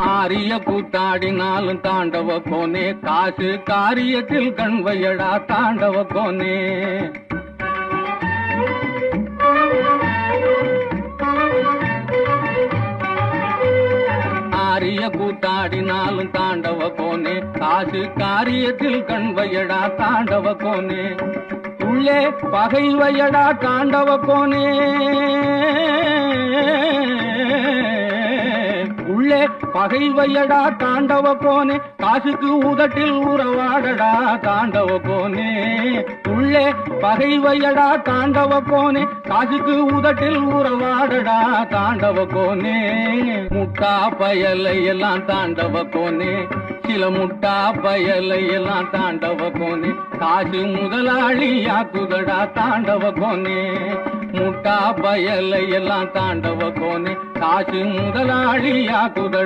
ஆரிய கூத்தாடினாலும் தாண்டவ கோனே, காசு காரியத்தில் கண்வையடா தாண்டவ கோனே. ஆரிய கூத்தாடினாலும் தாண்டவ கோனே, காசு காரியத்தில் கண்வையடா தாண்டவ கோனே. உள்ளே பகைவையடா தாண்டவ கோனே, உள்ளே பகைவையடா தாண்டவ கோனே. காசுக்கு உதட்டில் உறவாடடா தாண்டவ கோனே. உள்ளே பகைவையடா தாண்டவ கோனே, காசுக்கு உதட்டில் உறவாடடா தாண்டவ கோனே. முட்டா பயலை எல்லாம் தாண்டவ கோனே, சில முட்டா பயலை எல்லாம் தாண்டவ கோனே. காசு முதலாளியாக்குதடா தாண்டவ கோனே. முட்டா பயலை எல்லாம் தாண்டவ கோனே, காசு முதலாளியாக்குதடா.